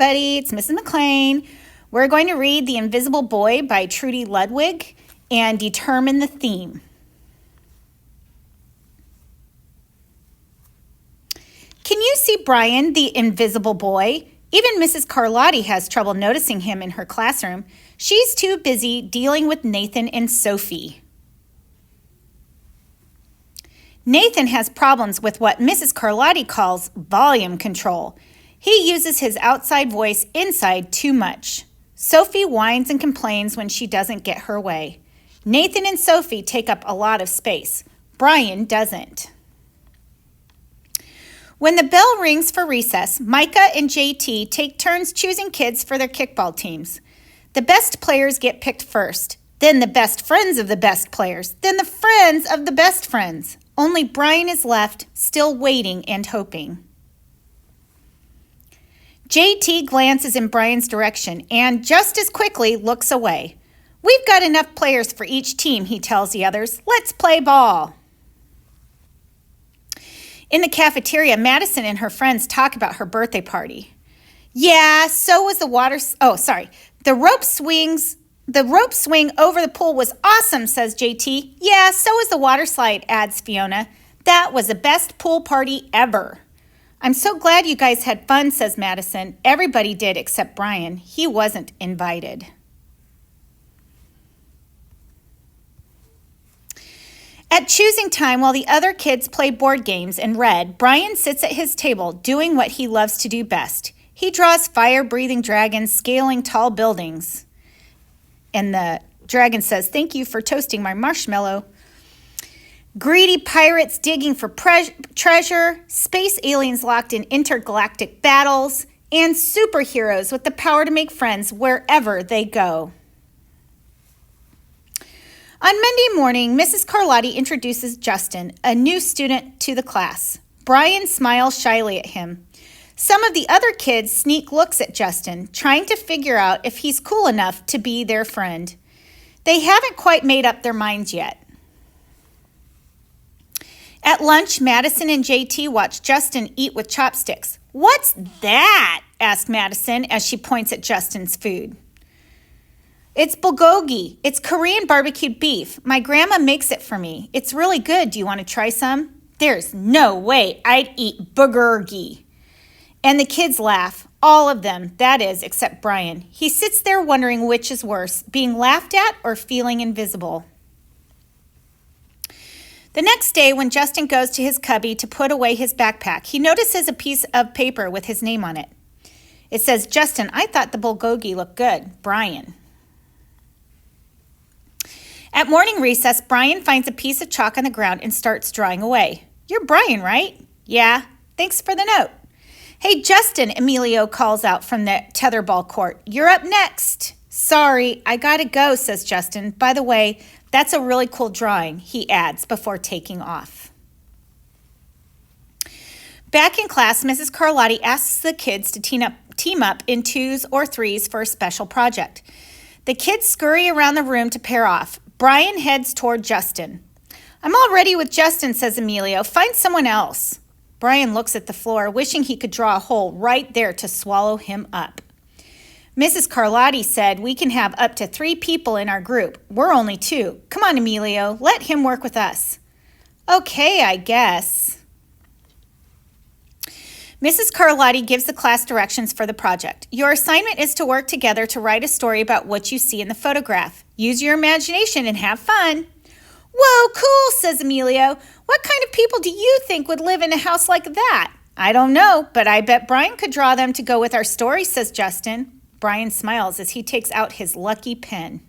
everybody. It's Mrs. McLean. We're going to read The Invisible Boy by Trudy Ludwig and determine the theme. Can you see Brian, the invisible boy? Even Mrs. Carlotti has trouble noticing him in her classroom. She's too busy dealing with Nathan and Sophie. Nathan has problems with what Mrs. Carlotti calls volume control. He uses his outside voice inside too much. Sophie whines and complains when she doesn't get her way. Nathan and Sophie take up a lot of space. Brian doesn't. When the bell rings for recess, Micah and JT take turns choosing kids for their kickball teams. The best players get picked first, then the best friends of the best players, then the friends of the best friends. Only Brian is left, still waiting and hoping. JT glances in Brian's direction and just as quickly looks away. We've got enough players for each team, he tells the others. Let's play ball. In the cafeteria, Madison and her friends talk about her birthday party. Yeah, so was the rope swing over the pool was awesome, says JT. Yeah, so was the water slide, adds Fiona. That was the best pool party ever. I'm so glad you guys had fun, says Madison. Everybody did except Brian. He wasn't invited. At choosing time, while the other kids play board games and read, Brian sits at his table doing what he loves to do best. He draws fire-breathing dragons scaling tall buildings. And the dragon says, "Thank you for toasting my marshmallow." Greedy pirates digging for treasure, space aliens locked in intergalactic battles, and superheroes with the power to make friends wherever they go. On Monday morning, Mrs. Carlotti introduces Justin, a new student, to the class. Brian smiles shyly at him. Some of the other kids sneak looks at Justin, trying to figure out if he's cool enough to be their friend. They haven't quite made up their minds yet. At lunch, Madison and JT watch Justin eat with chopsticks. "What's that?" asks Madison as she points at Justin's food. "It's bulgogi. It's Korean barbecued beef. My grandma makes it for me. It's really good. Do you want to try some?" "There's no way I'd eat bulgogi." And the kids laugh. All of them, that is, except Brian. He sits there wondering which is worse, being laughed at or feeling invisible. The next day, when Justin goes to his cubby to put away his backpack, he notices a piece of paper with his name on it. It says, "Justin, I thought the bulgogi looked good. Brian." At morning recess, Brian finds a piece of chalk on the ground and starts drawing away. "You're Brian, right?" "Yeah. Thanks for the note." "Hey, Justin," Emilio calls out from the tetherball court. "You're up next." "Sorry, I gotta go," says Justin. "By the way, that's a really cool drawing," he adds before taking off. Back in class, Mrs. Carlotti asks the kids to team up in twos or threes for a special project. The kids scurry around the room to pair off. Brian heads toward Justin. "I'm all ready with Justin," says Emilio. "Find someone else." Brian looks at the floor, wishing he could draw a hole right there to swallow him up. Mrs. Carlotti said, "We can have up to 3 people in our group. We're only 2. Come on, Emilio, let him work with us." "Okay, I guess." Mrs. Carlotti gives the class directions for the project. Your assignment is to work together to write a story about what you see in the photograph. Use your imagination and have fun. "Whoa, cool," says Emilio. "What kind of people do you think would live in a house like that?" "I don't know, but I bet Brian could draw them to go with our story," says Justin. Brian smiles as he takes out his lucky pen.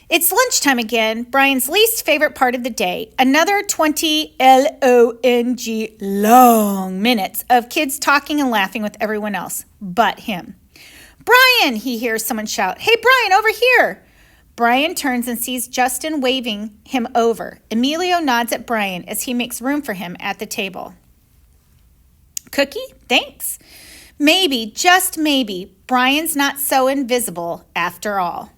It's lunchtime again, Brian's least favorite part of the day. Another 20 long minutes of kids talking and laughing with everyone else but him. "Brian," he hears someone shout. "Hey, Brian, over here." Brian turns and sees Justin waving him over. Emilio nods at Brian as he makes room for him at the table. "Cookie? Thanks." Maybe, just maybe, Brian's not so invisible after all.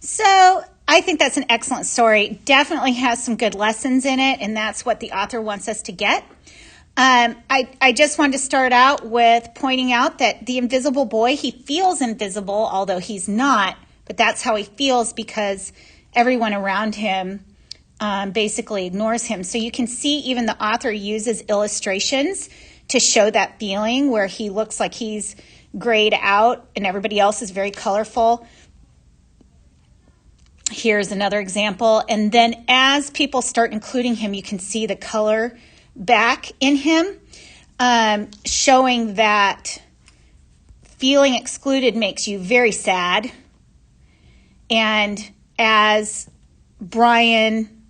So I think that's an excellent story. Definitely has some good lessons in it, and that's what the author wants us to get. I just wanted to start out with pointing out that the invisible boy, he feels invisible, although he's not, but that's how he feels because everyone around him basically ignores him. So you can see even the author uses illustrations to show that feeling where he looks like he's grayed out and everybody else is very colorful. Here's another example. And then as people start including him, you can see the color back in him, showing that feeling excluded makes you very sad. And as Brian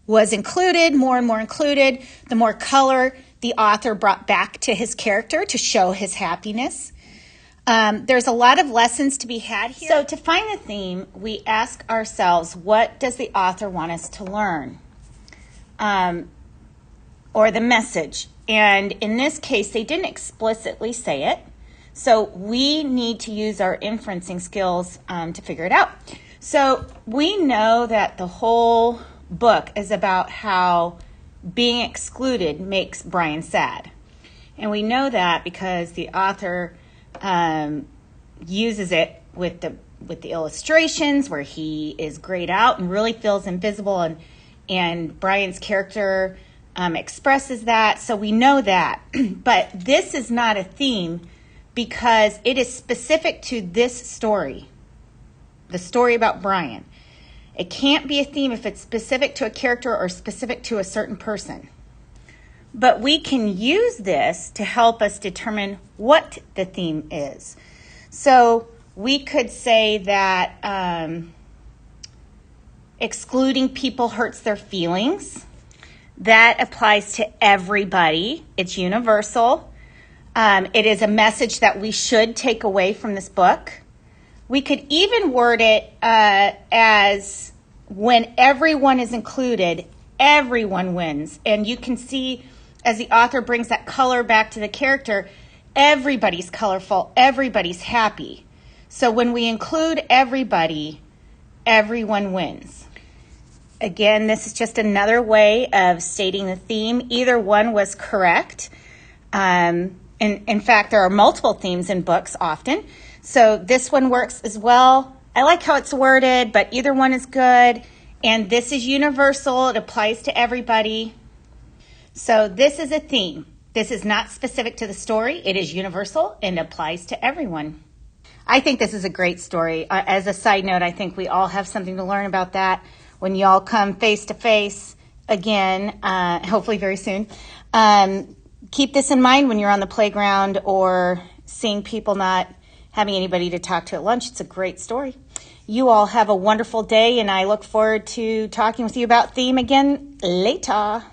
was included, more and more included, the more color the author brought back to his character to show his happiness. There's a lot of lessons to be had here. So to find the theme, we ask ourselves, what does the author want us to learn? Or the message. And in this case, they didn't explicitly say it. So we need to use our inferencing skills to figure it out. So we know that the whole book is about how being excluded makes Brian sad. And we know that because the author uses it with the illustrations where he is grayed out and really feels invisible, and Brian's character expresses that. So we know that. But this is not a theme because it is specific to this story, the story about Brian. It can't be a theme if it's specific to a character or specific to a certain person. But we can use this to help us determine what the theme is. So we could say that excluding people hurts their feelings. That applies to everybody. It's universal. It is a message that we should take away from this book. We could even word it as when everyone is included, everyone wins. And you can see as the author brings that color back to the character, everybody's colorful, everybody's happy. So when we include everybody, everyone wins. Again, this is just another way of stating the theme. Either one was correct. In fact, there are multiple themes in books often. So this one works as well. I like how it's worded, but either one is good. And this is universal. It applies to everybody. So this is a theme. This is not specific to the story. It is universal and applies to everyone. I think this is a great story. As a side note, I think we all have something to learn about that when y'all come face to face again, hopefully very soon. Keep this in mind when you're on the playground or seeing people not having anybody to talk to at lunch. It's a great story. You all have a wonderful day, and I look forward to talking with you about theme again later.